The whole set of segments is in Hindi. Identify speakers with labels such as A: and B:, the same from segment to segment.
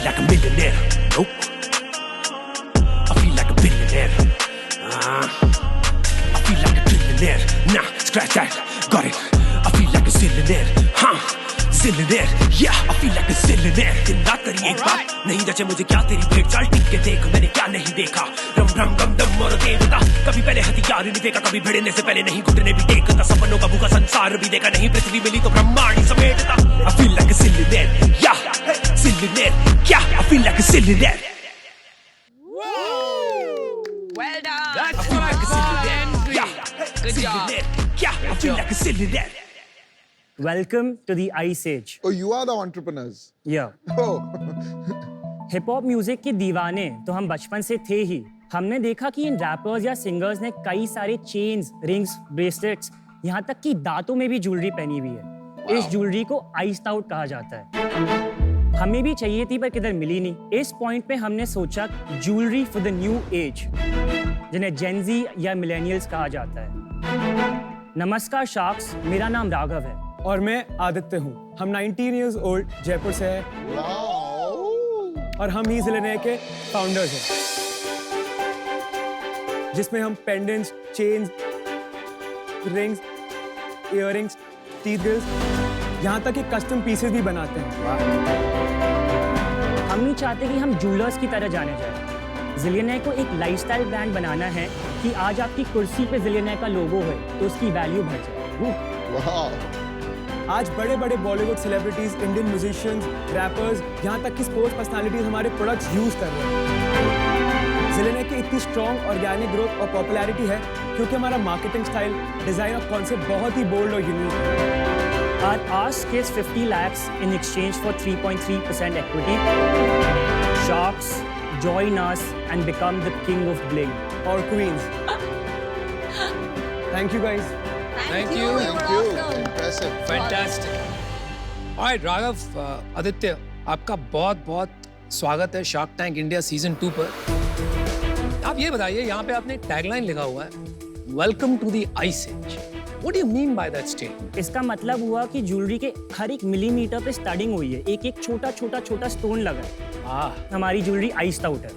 A: feel like a millionaire. Nope. I feel like a billionaire. I feel like a trillionaire. Nah, scratch that. Got it. I feel like a zillionaire. Huh? Zillionaire. Yeah, I feel like a zillionaire. दिन रात करी एक बात नहीं जचे मुझे क्या तेरी भेंट चाल टिक के देख मैंने क्या नहीं देखा रम रम गम दम और देवता कभी पहले हथियार नहीं देखा कभी भिड़ने से पहले नहीं घुटने भी टेकता सपनों का भूखा संसार भी देखा नहीं पृथ्वी मिली तो ब्रह्मांड ही समेटता I feel like a zillionaire. Yeah, zillionaire. Yeah, I feel like a zillionaire.
B: Well done.
C: That's
A: I feel like a zillionaire.
C: Henry.
A: Yeah,
B: Good job.
A: zillionaire. Yeah, I feel like a zillionaire.
D: Welcome to the Ice Age.
E: Oh, you are the entrepreneurs.
D: Yeah.
E: Oh.
D: Hip hop music के दीवाने तो हम बचपन से थे ही। हमने देखा कि इन रैपर्स या सिंगर्स ने कई सारे चेन्स, रिंग्स, ब्रेसलेट्स, यहाँ तक कि दांतों में भी ज्वेलरी पहनी हुई है। इस ज्वेलरी को आइस्ड आउट कहा जाता है। हमें भी चाहिए थी पर किधर मिली नहीं। इस पॉइंट पे हमने सोचा jewellery for the new age, जिन्हें जेनजी या मिलेनियल्स कहा जाता है। नमस्कार शार्क्स, मेरा नाम राघव है।
F: और मैं आदित्य हूँ। हम 19 years old जयपुर से हैं और हम ही ज़िलेनेयर के फाउंडर्स हैं, जिसमें हम pendants, chains, rings, earrings, teeth grills, यहाँ तक कि कस्टम पीसेस भी बनाते हैं।
D: हम नहीं चाहते कि हम जूलर्स की तरह जाने जाएं। ज़िलेनेयर को एक लाइफस्टाइल ब्रांड बनाना है कि आज आपकी कुर्सी पे ज़िलेनेयर का लोगो है तो उसकी वैल्यू बढ़ जाए।
E: Wow.
F: आज बड़े बड़े Bollywood celebrities, Indian musicians, rappers, यहाँ तक कि स्पोर्ट्स पर्सनालिटीज हमारे प्रोडक्ट्स यूज कर रहे हैं। ज़िलेनेयर की इतनी स्ट्रॉन्ग ऑर्गेनिक ग्रोथ और पॉपुलैरिटी है क्योंकि हमारा मार्केटिंग स्टाइल, डिजाइन और कॉन्सेप्ट बहुत ही बोल्ड और यूनिक है।
D: Our ask is 50 lakhs in exchange for 3.3% equity. Sharks, join us and become the king of bling.
F: और queens. Thank you guys.
C: Thank you.
E: Thank you. Impressive.
C: Fantastic. Alright, Raghav, Aditya, आपका बहुत-बहुत स्वागत है शार्क टैंक इंडिया सीजन 2 पर। आप ये बताइए, यहाँ पे आपने टैगलाइन लिखा हुआ है, Welcome to the Ice Age. What do you mean by that statement?
D: इसका मतलब हुआ कि ज्वेलरी के हर एक मिलीमीटर पे स्टडिंग हुई है, एक एक छोटा स्टोन लगा है। हमारी ज्वेलरी आइस्ड आउट है,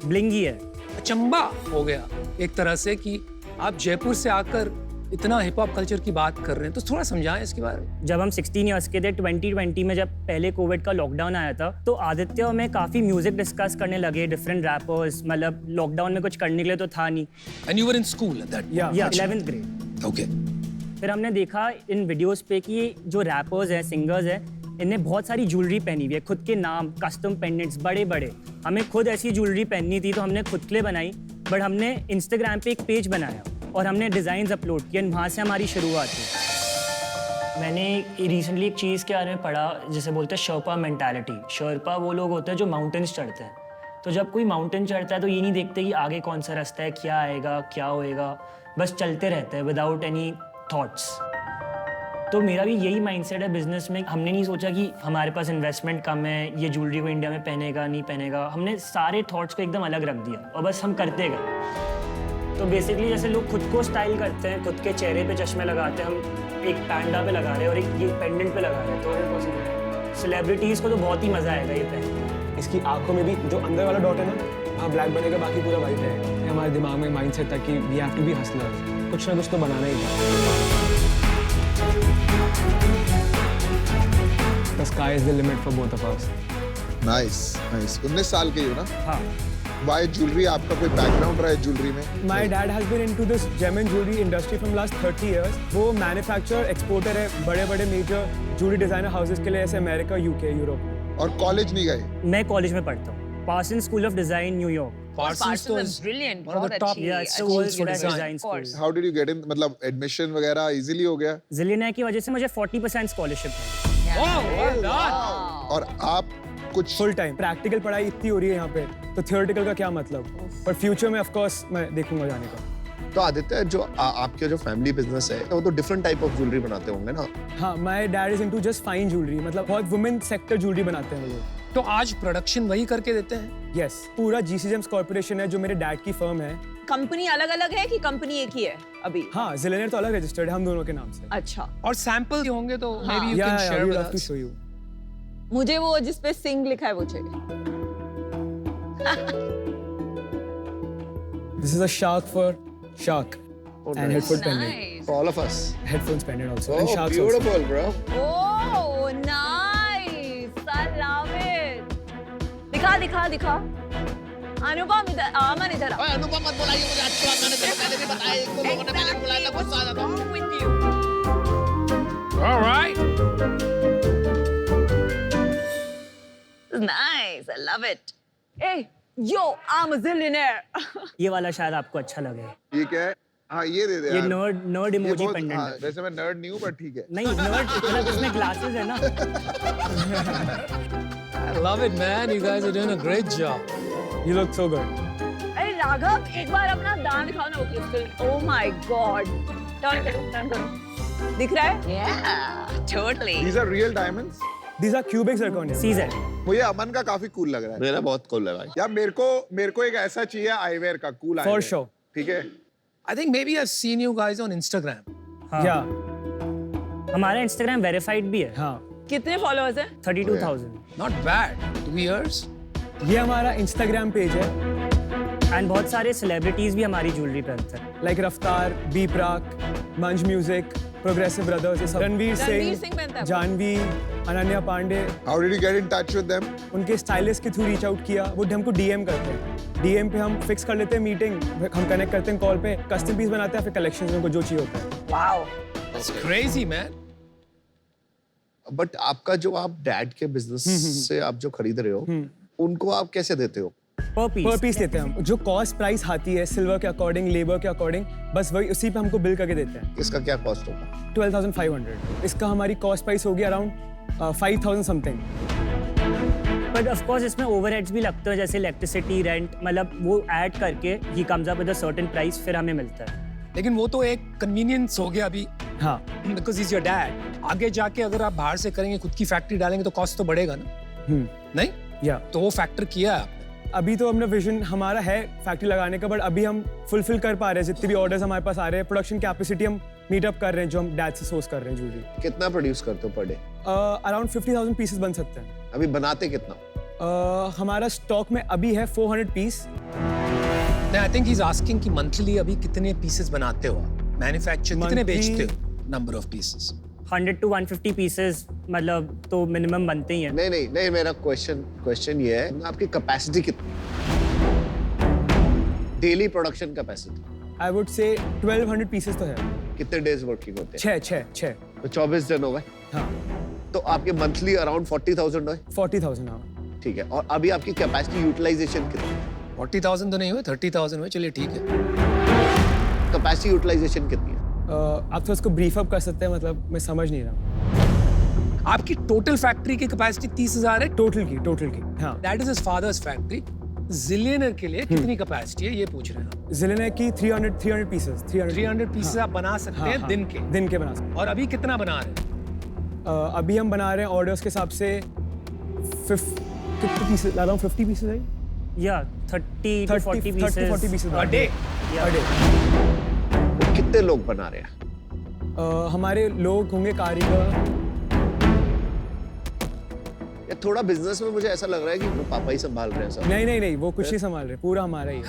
D: ब्लिंगी है।
C: अचंबा हो गया एक तरह से कि आप जयपुर से आकर इतना हिप हॉप कल्चर की बात कर रहे हैं, तो थोड़ा समझाएं इसके बारे में।
D: जब हम 16 इयर्स के थे 2020 में, जब पहले कोविड का लॉकडाउन आया था, तो आदित्य और मैं काफी म्यूजिक डिस्कस करने लगे, डिफरेंट रैपर्स। मतलब लॉकडाउन में कुछ करने के लिए तो था नहीं।
C: And you were in school at that?
D: या 11th ग्रेड।
C: Okay.
D: फिर हमने देखा इन वीडियोस पे कि ये जो रैपर्स हैं, सिंगर्स हैं, इन्हें बहुत सारी ज्वेलरी पहनी हुई है, खुद के नाम, कस्टम पेंडेंट्स बड़े बड़े। हमें खुद ऐसी ज्वेलरी पहननी थी तो हमने खुद के लिए बनाई, बट हमने इंस्टाग्राम पे एक पेज बनाया और हमने डिज़ाइंस अपलोड किए, वहाँ से हमारी शुरुआत हुई। मैंने रिसेंटली एक चीज़ के बारे में पढ़ा जिसे बोलते हैं शर्पा मेंटालिटी। शर्पा वो लोग होते हैं जो माउंटेन्स चढ़ते हैं। तो जब कोई माउंटेन चढ़ता है तो ये नहीं देखते कि आगे कौन सा रास्ता है, क्या आएगा, क्या होएगा, बस चलते रहते हैं विदाउट एनी थॉट्स। तो मेरा भी यही माइंडसेट है बिजनेस में। हमने नहीं सोचा कि हमारे पास इन्वेस्टमेंट कम है, ये ज्वेलरी को इंडिया में पहनेगा नहीं पहनेगा। हमने सारे थॉट्स को एकदम अलग रख दिया और बस हम करते गए। तो बेसिकली जैसे लोग खुद को स्टाइल करते हैं, खुद के चेहरे पे चश्मे लगाते हैं, हम एक पैंडा पे लगा रहे हैं और एक ये पेंडेंट पे लगा रहे हैं, तो ये पॉसिबल है। सेलिब्रिटीज़ को तो बहुत ही मज़ा आएगा ये पहन।
F: इसकी आंखों में भी जो अंदर वाला डॉट है ना, वहाँ ब्लैक बनेगा, बाकी पूरा वाइट रहेगा। ये हमारे दिमाग में माइंडसेट था कि we have to be hustlers, कुछ ना कुछ तो बनाना ही था। The sky is the limit for both of us.
E: Nice, nice. 19 साल के ही हो ना?
D: हाँ।
E: Why jewelry? आपका कोई बैकग्राउंड रहा है ज्वेलरी में?
F: My dad has been into this gem and jewelry industry from last 30 years. वो मैन्युफैक्चरर, एक्सपोर्टर है बड़े-बड़े मेजर ज्वेलरी डिजाइनर हाउसेस के लिए, ऐसे अमेरिका, यूके, यूरोप।
E: और कॉलेज नहीं गए?
D: मैं कॉलेज में पढ़ता हूँ, Parson school of design, New York.
C: Parsons
B: Parsons
C: was
B: is brilliant.
C: one of the
B: बहुत
C: top
B: अच्छी,
D: Yeah, it's the
B: अच्छी
D: world's
C: for
D: best
C: design.
D: design school.
E: How did you get in? मतलब एडमिशन वगैरह इजीली हो गया?
D: ज़िलेनेयर की वजह से मुझे 40% स्कॉलरशिप मिली।
C: Oh, well done.
E: और आप कुछ
F: फुल टाइम प्रैक्टिकल पढ़ाई इतनी हो रही है यहाँ पे, तो थियोरेटिकल का क्या मतलब। पर फ्यूचर में ऑफ कोर्स मैं देखूंगा जाने का।
G: तो आदित्य, जो आपके जो फैमिली बिजनेस है वो तो डिफरेंट टाइप ऑफ ज्वेलरी बनाते होंगे ना?
F: हाँ, my dad is into just fine jewellery, मतलब बहुत वुमेन सेक्टर ज्वेलरी बनाते हैं वो लोग।
C: तो आज प्रोडक्शन वही करके देते हैं?
F: यस, पूरा GC Gems कॉर्पोरेशन है जो मेरे डैड की फर्म है।
B: कंपनी अलग-अलग है कि कंपनी एक ही है अभी?
F: हाँ, ज़िलेनेयर तो अलग रजिस्टर्ड है हम दोनों के नाम से।
B: अच्छा।
C: और सैंपल होंगे तो maybe you
F: Yeah,
C: can
F: yeah,
C: share
F: we'd
C: with
F: love to
C: us.
F: show you.
B: मुझे वो जिसपे सिंग लिखा है वो चाहिए.
F: This is a shark for shark.
G: Oh,
F: And
G: nice.
F: headphone pendant.
B: Nice.
G: For all of us.
F: Headphones pendant also.
G: Oh,
F: And sharks also.
G: beautiful, bro.
B: Oh, nice. I love it. दिखा. अनुपम इधर, अमन इधर.
H: ओए अनुपम मत बुलाइए मुझे, अच्छी बात मैंने तेरे पहले भी बताया, एक दो लोगों ने पहले बुलाया था, गुस्सा आ जाता हूँ.
B: What's wrong with you?
C: All right.
B: Nice. I love it. Hey, yo, I'm a zillionaire.
D: ये वाला शायद आपको अच्छा लगे.
E: ये क्या है? हाँ ये दे दे
D: ये
E: यार।
D: नर्ड
E: ये
D: इमोजी
E: बहुत-
D: पेंडेंट
E: हाँ,
D: है.
E: वैसे मैं नर्ड नहीं हूँ पर ठीक है।
D: नहीं नर्ड मतलब इसमें ग्लासेस है ना.
C: I love it, man. You guys are doing a great job.
F: You look so good.
B: अरे राघव, एक बार अपना दांत दिखाओ ना वो crystal. Oh my God. Turn करो. दिख रहा है? Yeah, totally.
E: These are real diamonds.
F: These are cubic zirconia.
D: सीजर.
E: मुझे अमन का काफी कूल लग रहा है।
G: मेरा बहुत cool है भाई.
E: यार मेरे को एक ऐसा चाहिए आईवेयर का कूल
F: For sure.
E: ठीक है?
C: I think maybe I've seen you guys on Instagram.
D: हाँ.
F: Yeah.
D: हमारा इंस्टाग्राम वेरीफाइड भी है.
F: हाँ.
B: कितने फॉलोअर्स हैं?
D: 32,000.
C: Not bad. 2 years.
F: ये हमारा Instagram पेज है.
D: एंड बहुत सारे सेलिब्रिटीज भी हमारी ज्वेलरी पहनते हैं.
F: Like रफ्तार, बी प्राक, मंज म्यूजिक, प्रोग्रेसिव ब्रदर्स, ये सब. रणवीर
B: सिंह
F: सिंह,
B: पहनता है वो.
F: Janhvi, Ananya Pandey.
E: How did you get in touch with them?
F: उनके स्टाइलिस्ट के थ्रू रीच आउट किया. वो हमको DM करते हैं. DM पे हम फिक्स कर लेते हैं मीटिंग. हम कनेक्ट करते हैं कॉल पे. कस्टम पीस बनाते हैं फिर कलेक्शन में उनको जो चाहिए होता है.
B: Wow.
C: It's crazy, man.
G: But आपका जो आप डैड के बिजनेस से आप जो खरीद रहे हो, उनको आप कैसे देते हो?
D: पर पीस.
F: पर पीस लेते हैं हम. जो कॉस्ट प्राइस आती है सिल्वर के अकॉर्डिंग, लेबर के अकॉर्डिंग, बस वही उसी पे हमको बिल करके देते हैं.
G: इसका क्या कॉस्ट होगा?
F: 12,500. इसका हमारी कॉस्ट प्राइस होगी around 5,000 something.
D: But of course इसमें ओवरहेड्स भी लगते हैं जैसे इलेक्ट्रिसिटी, रेंट, मतलब वो ऐड करके he comes up with a certain price, फिर हमें मिलता है.
C: लेकिन वो तो एक कन्वीनियंस हो गया अभी,
F: हाँ.
C: Because is your dad. आगे जाके अगर आप बाहर से करेंगे, खुद की फैक्ट्री डालेंगे तो कॉस्ट तो बढ़ेगा ना. नहीं
F: या
C: तो वो फैक्टर किया है आपने.
F: अभी तो हमने विजन हमारा है फैक्ट्री लगाने का, बट अभी हम फुलफिल कर पा रहे हैं जितने भी ऑर्डर्स हमारे पास आ रहे हैं. प्रोडक्शन कैपेसिटी हम मीट अप कर रहे हैं जो हम डैड से सोर्स कर रहे हैं ज्वेलरी.
G: कितना प्रोड्यूस करते हो पर डे?
F: अराउंड 50,000 पीसेस बन सकते हैं.
G: अभी बनाते कितना?
F: हमारा स्टॉक में अभी है 400 piece.
C: I think he is asking कि मंथली अभी कितने पीसेस बनाते हो, मैन्युफैक्चर कितने
F: Monthly-
C: बेचते हो, number of pieces.
D: 100 to 150 pieces मतलब तो मिनिमम बनते ही हैं.
G: नहीं, मेरा क्वेश्चन ये है, आपकी कैपेसिटी कितनी? Daily production capacity
F: I would say 1200 pieces तो है.
G: कितने डेज वर्किंग होते हैं?
F: 6.
G: तो 24 दिन हो गए.
F: हाँ.
G: तो आपके मंथली अराउंड 40,000 है.
F: 40,000. हाँ.
G: ठीक है. और अभी आपकी कैपेसिटी यूटिलाइजेशन कितनी है?
C: 40,000 तो नहीं हुए, 30,000 हुए. चलिए ठीक है.
G: कैपेसिटी यूटिलाइजेशन कितनी है?
F: आप तो उसको ब्रीफ अप कर सकते हैं, मतलब मैं समझ नहीं रहा.
C: आपकी टोटल फैक्ट्री की कैपेसिटी 30,000 है.
F: टोटल की. हाँ.
C: That is his father's factory. Zillionaire के लिए कितनी कैपेसिटी है ये पूछ रहे हैं आप.
F: जिलेना की 300 पीसेस.
C: 300 पीसेस आप बना सकते हैं दिन के.
F: दिन के बना सकते
C: और अभी कितना बना रहे हैं?
F: हैं. अभी हम बना रहे हैं ऑर्डर्स के हिसाब से 50 पीसेस. अराउंड 50 पीसेस है.
D: या 30 to 40
F: 40 पीसेस
C: अ डे.
G: वो कितने लोग बना रहे हैं?
F: हमारे लोग होंगे कारीगर.
G: या थोड़ा बिजनेस में मुझे ऐसा लग रहा है कि वो पापा ही संभाल रहे हैं सब.
F: नहीं, वो कुछ नहीं संभाल रहे. पूरा हमारा ही है.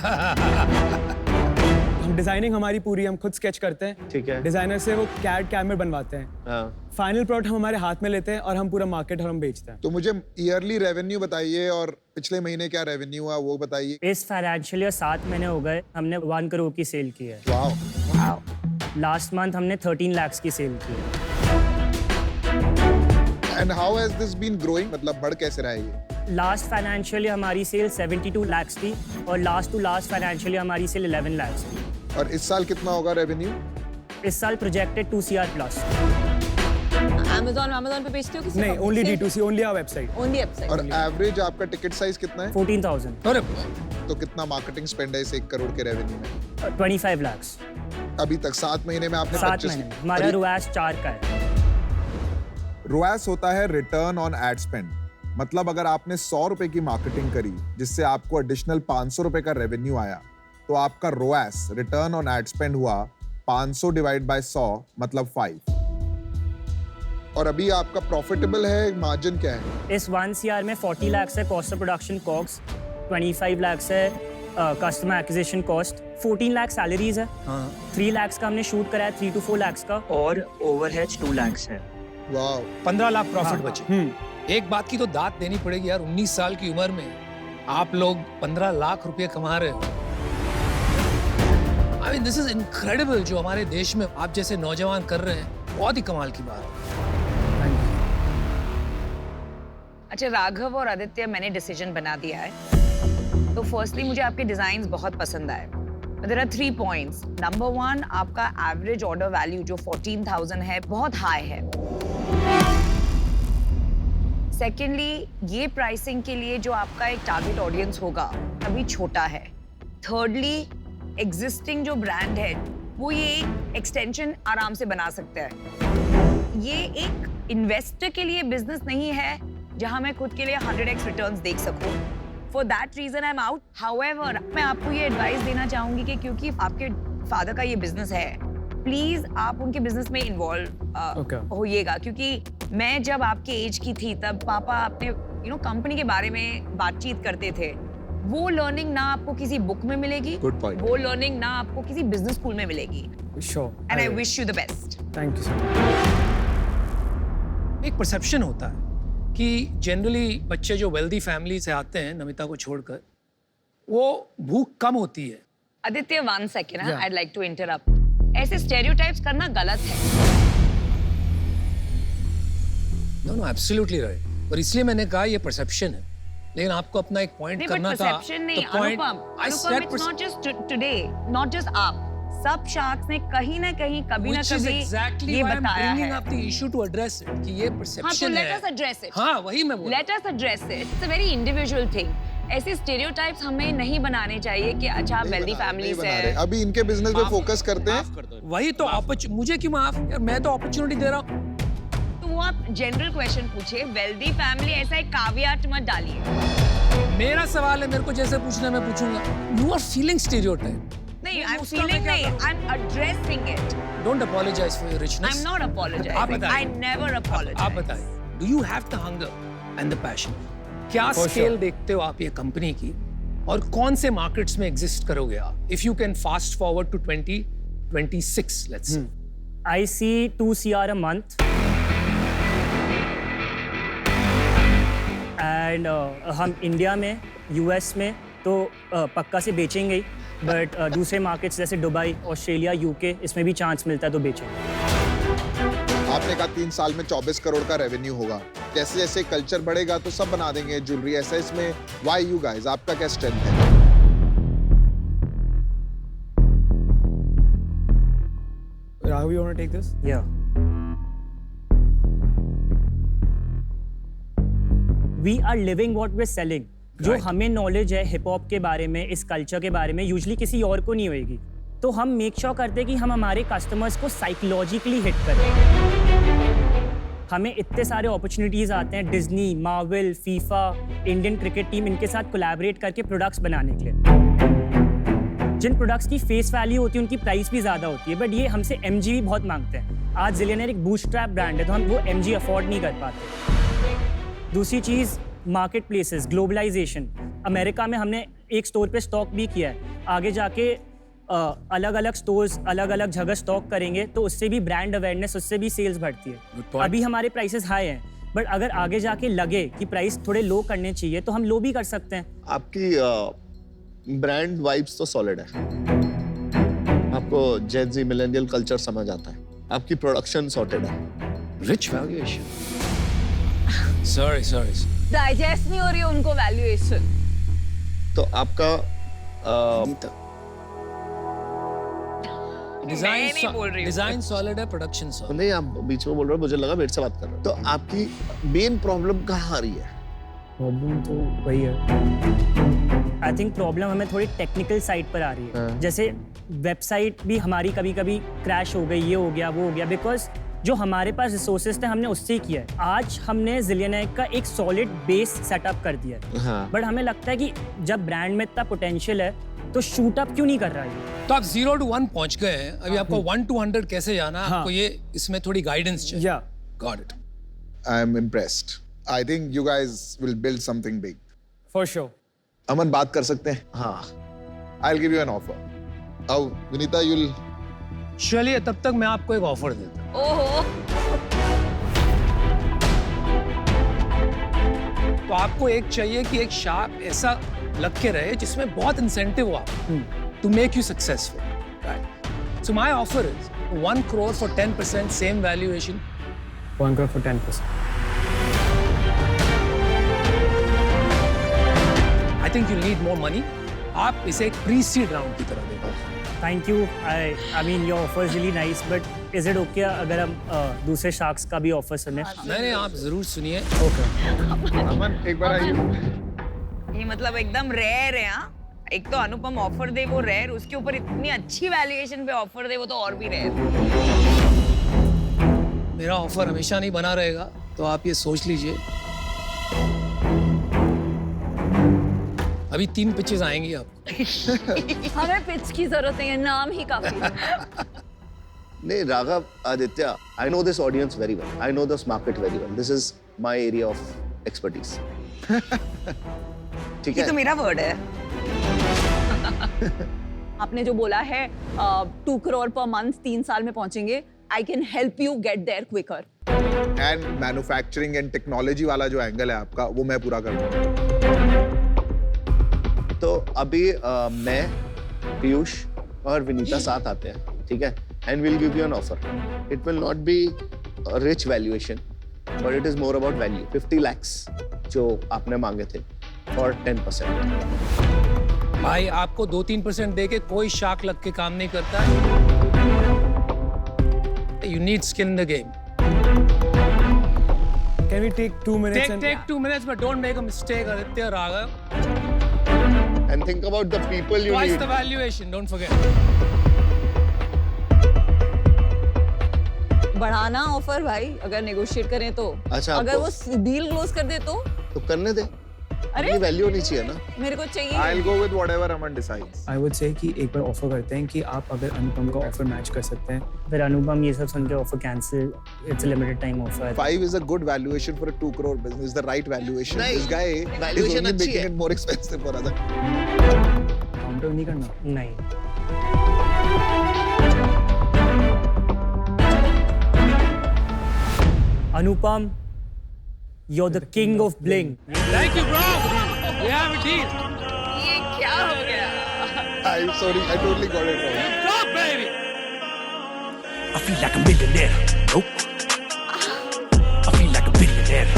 F: हम डिजाइनिंग हमारी पूरी हम खुद स्केच करते हैं.
G: ठीक है.
F: डिजाइनर से वो कैड कैमर बनवाते हैं.
G: हाँ.
F: फाइनल प्रोडक्ट हम हमारे हाथ में लेते हैं और हम पूरा मार्केट और हम बेचते हैं.
E: तो मुझे ईयरली रेवेन्यू बताइए और पिछले महीने क्या रेवेन्यू हुआ वो बताइए.
D: इस फाइनेंशियल ईयर 7 महीने हो गए हमने 1 करोड़ की सेल की है.
E: वाओ.
D: लास्ट मंथ हमने 13 लाख की सेल की है.
E: And how has this been growing, मतलब बढ़ कैसे रहा है ये?
D: लास्ट फाइनेंशियल ईयर हमारी सेल 72 लाख थी और last two last financial year हमारी सेल 11 लाख थी.
E: और इस साल कितना होगा रेवेन्यू?
D: इस साल प्रोजेक्टेड 2 CR प्लस.
B: Amazon पे बेचते हो किसी
F: नहीं, only D2C, only our website.
B: Only website.
E: और एवरेज आपका टिकट साइज कितना है?
D: 14,000.
C: अरे
E: तो कितना मार्केटिंग स्पेंड है इस 1 करोड़ के रेवेन्यू में
D: 25 लाख.
E: अभी तक? 7 महीने में आपने
D: 7 महीने में हमारा रुआस 4 का है.
E: ROAS होता है रिटर्न ऑन एड स्पेंड. मतलब अगर आपने 100 रुपए की मार्केटिंग करी जिससे आपको एडिशनल 500 रुपए का रेवेन्यू आया, तो आपका ROAS return on ad spend हुआ 500 डिवाइड बाय 100 मतलब 5. और अभी आपका प्रॉफिटेबल है, मार्जिन क्या है?
D: इस 1 CR में 40 lakhs है cost of production COGS, 25 lakhs है customer acquisition cost, 14 lakh salaries है, 3 lakhs का हमने शूट कराया, 3 to 4 lakhs का, और ओवरहेड्स 2 lakhs है।
E: वाओ,
C: 15 लाख प्रॉफिट बचे। एक बात की तो दाद देनी पड़ेगी यार, 19 साल की उम्र में आप लोग 15 लाख रुपए कमा रहे हो। I mean this is incredible जो हमारे देश में आप जैसे नौजवान कर रहे हैं, बहुत ही कमाल की बात है।
B: अच्छा राघव और आदित्य, मैंने डिसीजन बना दिया है। तो फर्स्टली मुझे आपके डिजाइन्स बहुत पसंद आए। There are 3 points. नंबर 1, आपका एवरेज ऑर्डर वैल्यू जो 14,000 है बहुत हाई है। सेकेंडली, ये प्राइसिंग के लिए जो आपका एक टारगेट ऑडियंस होगा अभी छोटा है। थर्डली, एग्जिस्टिंग जो ब्रांड है वो ये एक्सटेंशन आराम से बना सकता है। ये एक इन्वेस्टर के लिए बिजनेस नहीं है जहां मैं खुद के लिए 100x रिटर्न्स देख सकूं। For that reason I am out. However, मैं आपको ये एडवाइस देना चाहूंगी कि क्योंकि आपके फादर का ये बिजनेस है, प्लीज आप उनके बिजनेस में इन्वॉल्व होइएगा। क्योंकि मैं जब आपके एज की थी तब पापा अपने कंपनी के बारे में बातचीत करते थे। वो लर्निंग ना आपको किसी बुक में मिलेगी,
E: गुड पॉइंट।
B: वो लर्निंग ना आपको किसी बिजनेस स्कूल में मिलेगी।
F: Sure,
B: and I wish you the best.
F: Thank you sir.
C: एक परसेप्शन होता है कि जनरली बच्चे जो वेल्दी फैमिली से आते हैं, नमिता को छोड़कर, वो भूख कम होती है।
B: Aditya 1 second, I'd like to interrupt. ऐसे स्टेरियोटाइप्स करना गलत है।
C: No absolutely right. और इसलिए मैंने कहा ये परसेप्शन है, लेकिन आपको अपना एक पॉइंट करना था।
B: परसेप्शन नहीं, अनुपम, it's not just today, not just आप, सब शार्क्स ने कहीं ना कहीं कभी ना कभी ये बताया है।
C: आप the issue to address it कि ये परसेप्शन है।
B: Let us address it.
C: हाँ, वही मैं बोल रहा हूं।
B: Let us address it. It's a very individual thing. ऐसे स्टेरियोटाइप्स हमें नहीं बनाने चाहिए कि अच्छा वेल्दी फैमिली से है।
E: अभी इनके बिजनेस पे फोकस करते हैं।
C: वही तो मुझे क्यों माफ यार, मैं तो अपॉर्चुनिटी दे रहा हूँ।
B: तो वो आप जनरल क्वेश्चन पूछे, वेल्दी फैमिली ऐसा एक कावियाट मत डालिए।
C: मेरा सवाल है, मेरे को जैसे पूछना मैं पूछूंगा। You are feeling stereotype.
B: नहीं, आई एम फीलिंग नहीं, I am addressing it.
C: Don't apologise for your richness.
B: I am not apologising. I never apologise.
C: आप बताइए, do you have the hunger and the passion? क्या स्केल देखते हो आप ये कंपनी की, और कौन से मार्केट्स में एग्जिस्ट करोगे आप? If you can fast forward to 2026, let's say.
D: I see 2 CR a month. And हम इंडिया में, यूएस में तो पक्का से बेचेंगे ही, बट दूसरे मार्केट्स जैसे दुबई, ऑस्ट्रेलिया, यूके, इसमें भी चांस मिलता है तो बेचेंगे।
E: आपने कहा 3 साल में 24 करोड़ का रेवेन्यू होगा। जैसे जैसे कल्चर बढ़ेगा तो सब बना देंगे ज्वेलरी, ऐसा इसमें व्हाई यू गाइस, आपका क्या स्ट्रेंथ है?
F: Raghav, you want to take this?
D: Yeah. We are living what we're selling. जो हमें नॉलेज है हिप हॉप के बारे में, इस कल्चर के बारे में, यूजुअली किसी और को नहीं होएगी। तो हम मेक श्योर करते हैं कि हम हमारे कस्टमर्स को साइकोलॉजिकली हिट करें। हमें इतने सारे अपॉर्चुनिटीज आते हैं, Disney, Marvel, FIFA, Indian cricket team, इनके साथ कोलैबोरेट करके प्रोडक्ट्स बनाने के लिए। जिन प्रोडक्ट्स की फेस वैल्यू होती है उनकी प्राइस भी ज़्यादा होती है, बट ये हमसे MG भी बहुत मांगते हैं। आज जिलेनियर एक बूटस्ट्रैप ब्रांड है तो हम वो MG अफोर्ड नहीं कर पाते। दूसरी चीज़, मार्केट प्लेसेस, ग्लोबलाइजेशन। अमेरिका में हमने एक स्टोर पे स्टॉक भी किया है, आगे जाके अलग अलग स्टोर्स अलग अलग जगह स्टॉक करेंगे तो उससे भी ब्रांड अवेयरनेस, उससे भी सेल्स बढ़ती है। अभी हमारे प्राइसेस हाई हैं, बट अगर आगे जाके लगे कि प्राइस थोड़े लो करने चाहिए तो हम लो भी कर सकते हैं।
G: आपकी ब्रांड वाइब्स तो सॉलिड है, आपको जेन ज़ी मिलेनियल कल्चर समझ आता है, आपकी प्रोडक्शन सॉर्टेड है।
C: Rich valuation. सॉरी
B: डाइजेस्ट नहीं हो रही है उनको वैल्यूएशन।
G: तो आपका
C: डिजाइन सॉलिड है, प्रोडक्शन सॉलिड
G: नहीं, आप बीच में बोल रहे हो, मुझे लगा मेरे से बात कर रहे हो। तो आपकी मेन प्रॉब्लम कहाँ आ रही है?
F: प्रॉब्लम तो वही है।
D: आई थिंक प्रॉब्लम हमें थोड़ी टेक्निकल साइड पर आ रही है। जैसे वेबसाइट भी हमारी कभी कभी क्रैश हो गई, ये हो गया, वो हो गया, बिकॉज जो हमारे पास रिसोर्सेज थे हमने उससे ही किया है। आज हमने जिलियनेयर का एक सॉलिड बेस सेटअप कर दिया है, बट हमें लगता है कि जब ब्रांड में इतना पोटेंशियल है तो शूट अप क्यों नहीं कर रहा है?
C: तो आप 0 to 1 पहुंच गए हैं, अभी आपको 1 to 100 कैसे जाना है, आपको ये इसमें थोड़ी गाइडेंस चाहिए।
F: Yeah.
C: Got it.
E: I'm impressed. I think you guys will build something big.
F: For sure.
E: अमन बात कर सकते हैं?
G: हाँ
E: I'll give you an offer. अब विनीता you'll
C: चलिए तब तक मैं आपको एक ऑफर देता हूँ।
B: ओहो,
C: तो आपको एक चाहिए कि एक शार्क ऐसा लग के रहे जिसमें बहुत इंसेंटिव हो आपको to make you successful, right? So my offer is 1 crore for 10% same valuation.
F: 1 crore for 10%.
C: I think you need more money. आप इसे एक प्री सीड राउंड की तरह देखो।
D: Thank you. I mean your offer is really nice, but is it okay अगर हम दूसरे शार्क्स का भी ऑफर सुने?
C: नहीं, आप जरूर सुनिए।
E: अमन एक बार आइए।
B: ये मतलब एकदम रेयर है। हाँ, एक तो अनुपम ऑफर दे वो रेयर, उसके ऊपर इतनी अच्छी वैल्यूएशन पे ऑफर दे वो तो और भी रेयर।
C: मेरा ऑफर हमेशा नहीं बना रहेगा, तो आप ये सोच लीजिए। अभी 3 पिचेस आएंगी आपको।
I: हमें पिच की जरूरत नहीं है, नाम ही काफी है।
G: नहीं Raghav, Aditya, I know this audience very well. I know this market very well. This is my area of expertise. ठीक
B: ये
G: है?
B: तो मेरा वर्ड है।
I: आपने जो बोला है 2 crore per month 3 साल में पहुंचेंगे, I can help you get there quicker.
E: And manufacturing and technology वाला जो एंगल है आपका वो मैं पूरा कर दूंगा।
G: तो अभी मैं, पीयूष और विनीता साथ आते हैं, ठीक है? And we'll give you an offer. It will not be a rich valuation, but it is more about value. 50 lakhs जो आपने मांगे थे for 10%.
C: भाई आपको 2-3% दे के कोई शार्क लग के काम नहीं करता है। You need skin in the game.
F: Can we take 2 minutes?
C: Take 2 minutes, but don't make a mistake, Aditya, Raghav.
G: And think about the people you
C: Twice
G: need.
C: the valuation, don't forget.
I: बढ़ाना ऑफर भाई, अगर नेगोशिएट करें तो।
G: अच्छा,
I: अगर वो डील क्लोज कर दे तो
G: करने दे।
I: अरे
G: अपनी वैल्यू होनी चाहिए ना।
I: मेरे को चाहिए।
E: I'll go with whatever Aman decides.
F: I would say कि एक बार ऑफर करते हैं कि आप अगर अनुपम का ऑफर मैच कर सकते हैं।
D: फिर अनुपम ये सब सुन के offer cancel. It's a limited time offer.
E: 5 is a good valuation for a 2 crore business. The right valuation.
G: नहीं,
E: This guy is
G: valuation
E: only
G: अच्छी
E: making
G: है।
E: it more expensive for other.
F: Counter नहीं करना।
D: नहीं। अनुपम, you're the king of bling.
C: Thank you, bro. We have a deal.
B: ये क्या हो गया?
E: I'm sorry, I totally got it wrong.
C: Stop, baby.
A: I feel like a millionaire. Nope. I feel like a billionaire.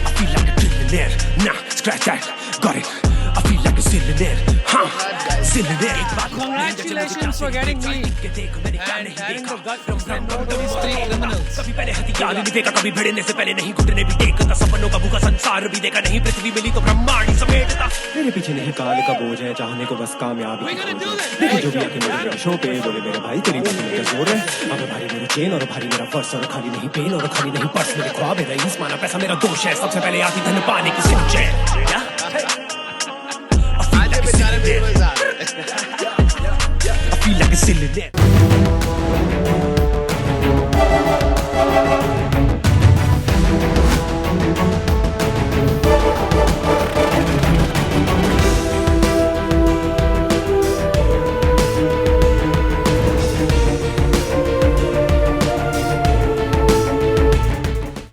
A: I feel like a trillionaire. Nah, scratch that. Got it. I feel like a zillionaire. Huh? Zillionaire.
C: Congratulations for getting me and carrying the gut from these 3 criminals.
A: कभी पहले हथियार नहीं देखा, कभी भिड़ने से पहले नहीं घुटने भी टेकता, सपनों का भूखा संसार भी देखा नहीं, पृथ्वी मिली तो ब्रह्मांड ही समेटता।
J: मेरे पीछे नहीं काल का बोझ है, चाहने को बस कामयाबी की खोज है। देखो जो भी आके मेरे शो पे बोले मेरे भाई तेरी बात में क्या जोर है। अब भारी मेरी चेन और भारी मेरा पर्स, और खाली नहीं पेन और खाली नहीं पर्स, मेरे ख्वाब है रईस माना पैसा मेरा दोष है, सबसे पहले आती धन पाने की सिंच है।
G: आज बेचारे बेमजा।
A: I feel like a zillionaire.